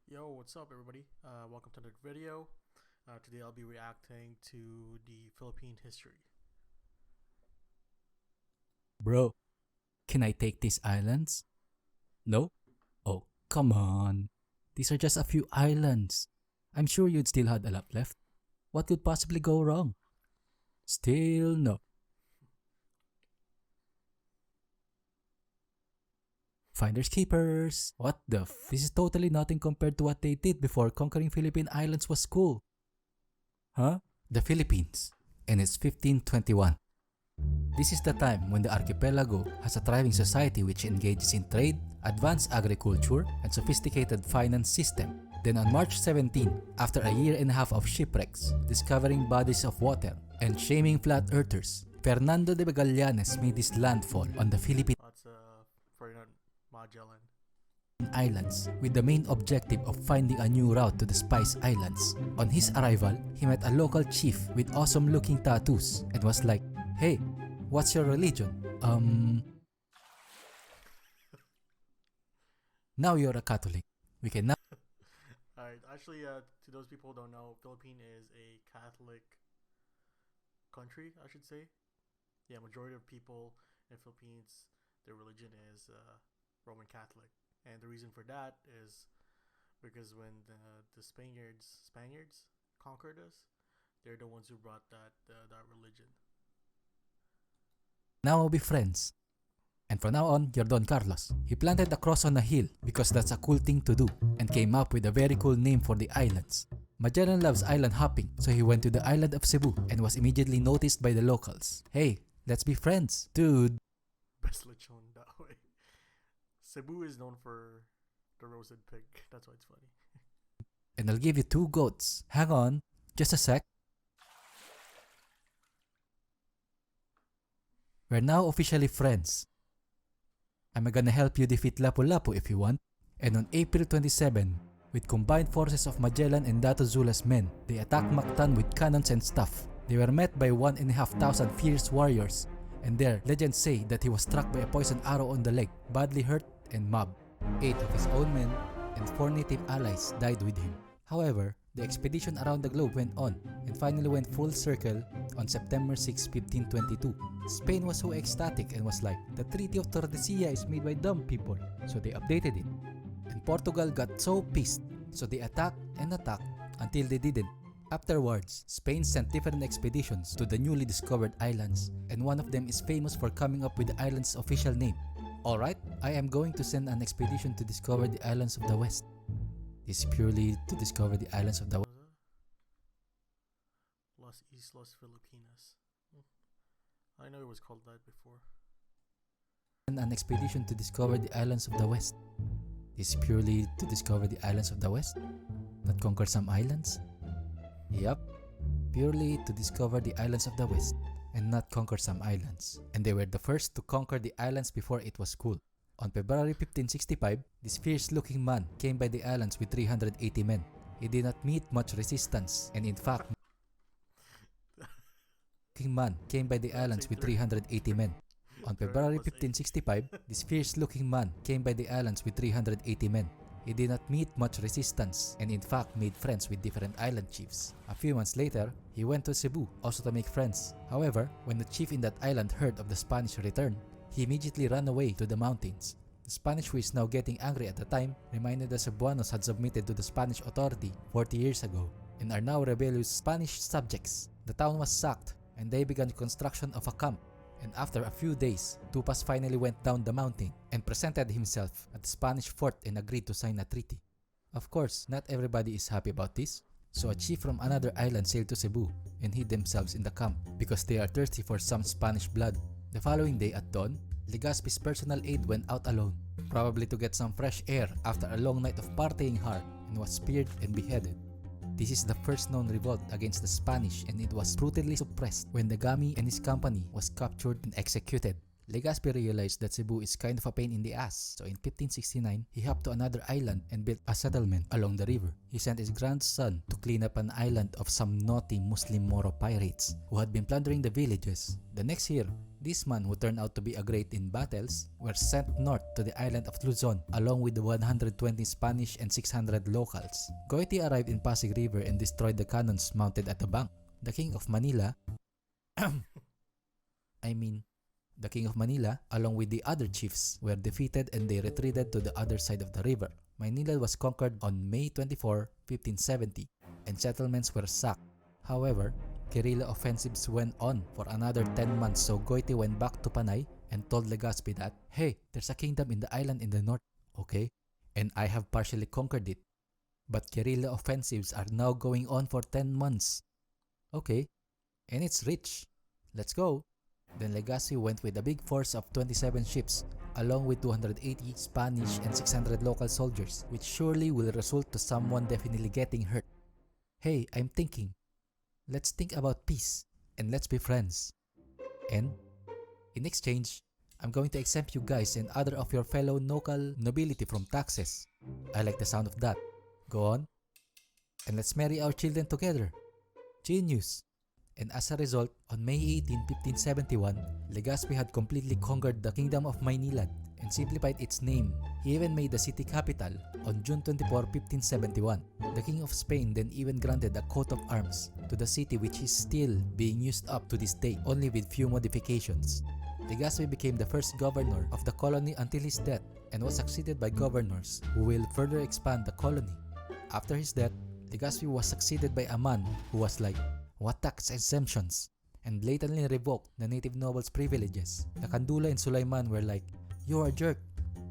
Yo, what's up everybody? Welcome to the video. Today I'll be reacting to the Philippine history. Bro, can I take these islands? No? Oh, come on. These are just a few islands. I'm sure you'd still have a lot left. What could possibly go wrong? Still no. Finders keepers. What the This is totally nothing compared to what they did before conquering Philippine Islands was cool. Huh? The Philippines. And it's 1521. This is the time when the archipelago has a thriving society which engages in trade, advanced agriculture, and sophisticated finance system. Then on March 17, after a year and a half of shipwrecks, discovering bodies of water, and shaming flat earthers, Fernando de Magallanes made his landfall on the Philippine That's Ferdinand Magellan. Islands with the main objective of finding a new route to the Spice Islands. On his arrival, he met a local chief with awesome looking tattoos and was like, "Hey, what's your religion?" Now you're a Catholic. We can now Alright, actually, to those people who don't know, Philippine is a Catholic country, I should say. Yeah, majority of people in Philippines, their religion is Roman Catholic, and the reason for that is because when the Spaniards conquered us, they're the ones who brought that religion. we'll be friends. And from now on, you're Don Carlos. He planted a cross on a hill because that's a cool thing to do and came up with a very cool name for the islands. Magellan loves island hopping, so he went to the island of Cebu and was immediately noticed by the locals. Hey, let's be friends, dude. Best lechon that way. Cebu is known for the roasted pig. That's why it's funny. And I'll give you 2 goats. Hang on, just a sec. We're now officially friends. I'm gonna help you defeat Lapu-Lapu if you want. And on April 27, with combined forces of Magellan and Dato Zula's men, they attacked Mactan with cannons and stuff. They were met by 1,500 fierce warriors, and there, legends say that he was struck by a poisoned arrow on the leg, badly hurt, and mobbed. 8 of his own men and 4 native allies died with him. However, the expedition around the globe went on and finally went full circle on September 6, 1522. Spain was so ecstatic and was like, the Treaty of Tordesillas is made by dumb people, so they updated it. And Portugal got so pissed, so they attacked and attacked until they didn't. Afterwards, Spain sent different expeditions to the newly discovered islands, and one of them is famous for coming up with the island's official name. Alright, I am going to send an expedition to discover the islands of the West. It's purely to discover the islands of the West. Las Islas Filipinas. I know it was called that before. An expedition to discover the islands of the West. It's purely to discover the islands of the West, not conquer some islands. Yup, purely to discover the islands of the West and not conquer some islands. And they were the first to conquer the islands before it was cool. On February 1565, this fierce-looking man came by the islands with 380 men. He did not meet much resistance, and in fact, man came by the islands with 380 men. On February 1565, this fierce-looking man came by the islands with 380 men. He did not meet much resistance and in fact made friends with different island chiefs. A few months later, he went to Cebu also to make friends. However, when the chief in that island heard of the Spanish return, he immediately ran away to the mountains. The Spanish, who is now getting angry at the time, reminded the Cebuanos had submitted to the Spanish authority 40 years ago and are now rebellious Spanish subjects. The town was sacked and they began construction of a camp. And after a few days, Tupas finally went down the mountain and presented himself at the Spanish fort and agreed to sign a treaty. Of course, not everybody is happy about this, so a chief from another island sailed to Cebu and hid themselves in the camp because they are thirsty for some Spanish blood. The following day at dawn, Legazpi's personal aide went out alone, probably to get some fresh air after a long night of partying hard, and was speared and beheaded. This is the first known revolt against the Spanish and it was brutally suppressed when Dagami and his company was captured and executed. Legazpi realized that Cebu is kind of a pain in the ass, so in 1569, he hopped to another island and built a settlement along the river. He sent his grandson to clean up an island of some naughty Muslim Moro pirates who had been plundering the villages. The next year, These men, who turned out to be a great in battles, were sent north to the island of Luzon along with the 120 Spanish and 600 locals. Goiti arrived in Pasig River and destroyed the cannons mounted at the bank. The King of Manila the King of Manila, along with the other chiefs, were defeated and they retreated to the other side of the river. Manila was conquered on May 24, 1570, and settlements were sacked. However, guerrilla offensives went on for another 10 months, so Goiti went back to Panay and told Legazpi that, hey, there's a kingdom in the island in the north, okay? And I have partially conquered it. But guerrilla offensives are now going on for 10 months. Okay, and it's rich. Let's go. Then Legazpi went with a big force of 27 ships, along with 280 Spanish and 600 local soldiers, which surely will result to someone definitely getting hurt. Hey, I'm thinking. Let's think about peace, and let's be friends. And, in exchange, I'm going to exempt you guys and other of your fellow local nobility from taxes. I like the sound of that. Go on. And let's marry our children together. Genius. And as a result, on May 18, 1571, Legazpi had completely conquered the Kingdom of Maynilad and simplified its name. He even made the city capital on June 24, 1571. The King of Spain then even granted a coat of arms to the city, which is still being used up to this day, only with few modifications. Legazpi became the first governor of the colony until his death and was succeeded by governors who will further expand the colony. After his death, Legazpi was succeeded by a man who was like, what tax exemptions? And blatantly revoked the native nobles' privileges. The Kandula and Sulaiman were like, you're a jerk.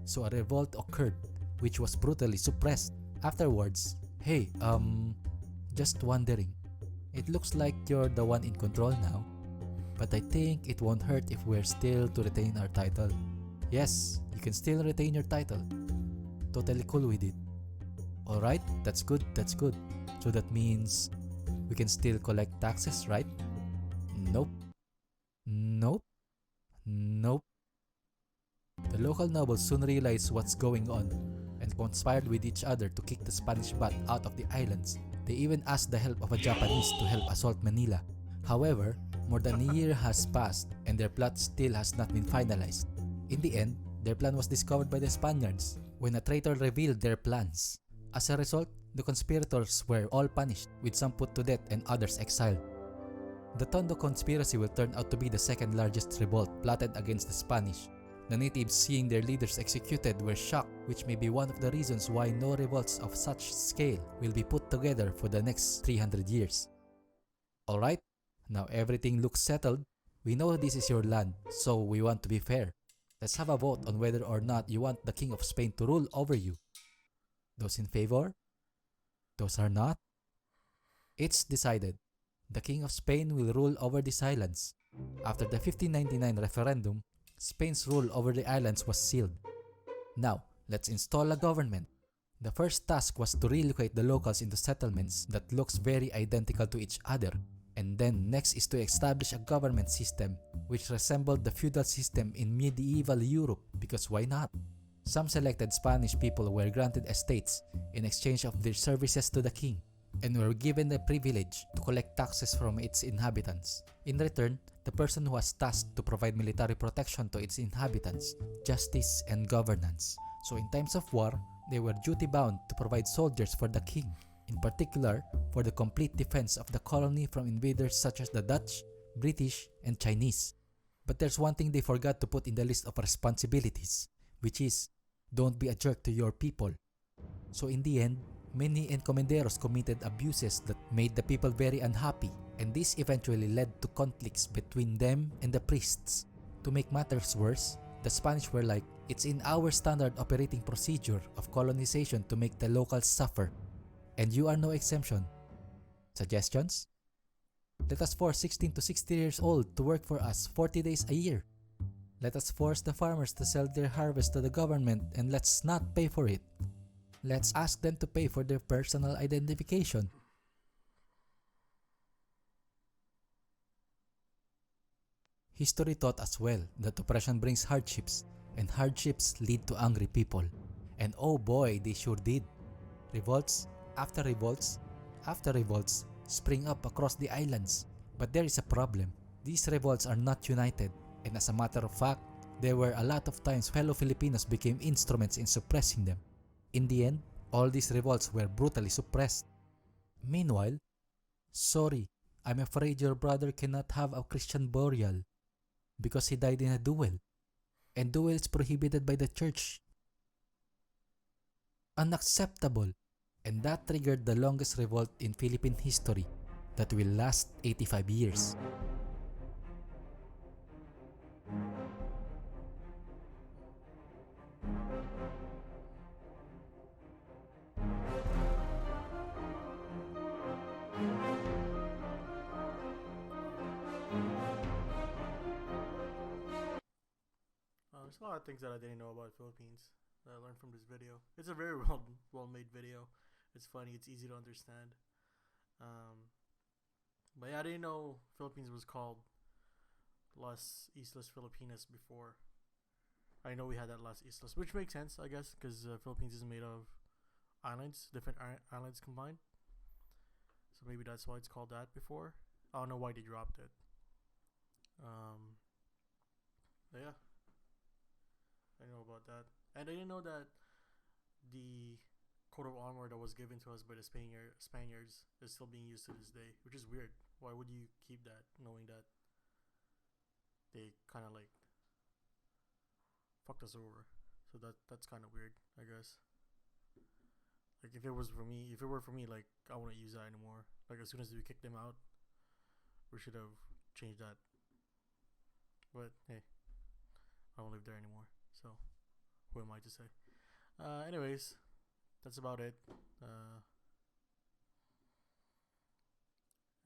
So a revolt occurred, which was brutally suppressed. Afterwards, hey, just wondering. It looks like you're the one in control now. But I think it won't hurt if we're still to retain our title. Yes, you can still retain your title. Totally cool with it. Alright, that's good. So that means we can still collect taxes, right? Nope. The local nobles soon realized what's going on and conspired with each other to kick the Spanish butt out of the islands. They even asked the help of a Japanese to help assault Manila. However, more than a year has passed and their plot still has not been finalized. In the end, their plan was discovered by the Spaniards when a traitor revealed their plans. As a result, the conspirators were all punished, with some put to death and others exiled. The Tondo conspiracy will turn out to be the second largest revolt plotted against the Spanish. The natives, seeing their leaders executed, were shocked, which may be one of the reasons why no revolts of such scale will be put together for the next 300 years. Alright, now everything looks settled. We know this is your land, so we want to be fair. Let's have a vote on whether or not you want the King of Spain to rule over you. Those in favor? Those are not? It's decided. The King of Spain will rule over these islands. After the 1599 referendum, Spain's rule over the islands was sealed. Now, let's install a government. The first task was to relocate the locals into settlements that looks very identical to each other. And then next is to establish a government system which resembled the feudal system in medieval Europe, because why not? Some selected Spanish people were granted estates in exchange of their services to the king and were given the privilege to collect taxes from its inhabitants. In return, the person who was tasked to provide military protection to its inhabitants, justice, and governance. So in times of war, they were duty-bound to provide soldiers for the king, in particular for the complete defense of the colony from invaders such as the Dutch, British, and Chinese. But there's one thing they forgot to put in the list of responsibilities, which is, don't be a jerk to your people. So in the end, many encomenderos committed abuses that made the people very unhappy, and this eventually led to conflicts between them and the priests. To make matters worse, the Spanish were like, it's in our standard operating procedure of colonization to make the locals suffer, and you are no exemption. Suggestions? Let us force 16 to 60 years old to work for us 40 days a year. Let us force the farmers to sell their harvest to the government and let's not pay for it. Let's ask them to pay for their personal identification. History taught us well that oppression brings hardships, and hardships lead to angry people. And oh boy, they sure did. Revolts after revolts after revolts spring up across the islands. But there is a problem. These revolts are not united, And as a matter of fact, there were a lot of times fellow Filipinos became instruments in suppressing them. In the end, all these revolts were brutally suppressed. Meanwhile, sorry, I'm afraid your brother cannot have a Christian burial because he died in a duel. And duel is prohibited by the church. Unacceptable. And that triggered the longest revolt in Philippine history that will last 85 years. There's a lot of things that I didn't know about Philippines that I learned from this video. It's a very well made video. It's funny. It's easy to understand. But yeah, I didn't know Philippines was called Las Islas Filipinas before. I know we had that Las Islas, which makes sense, I guess, because Philippines is made of islands, different islands combined. So maybe that's why it's called that before. I don't know why they dropped it. But yeah, I know about that, and I didn't know that the coat of armor that was given to us by the Spaniards is still being used to this day, which is weird. Why would you keep that, knowing that they kind of like fucked us over? So that's kind of weird, I guess. Like if it were for me, like I wouldn't use that anymore. Like as soon as we kicked them out, we should have changed that. But hey, I don't live there anymore, so who am I to say? Anyways, that's about it.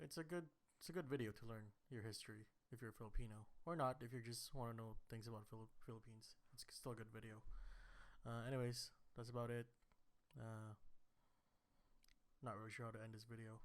It's a good video to learn your history if you're Filipino, or not if you just want to know things about Philippines. It's still a good video. Anyways, that's about it. Not really sure how to end this video.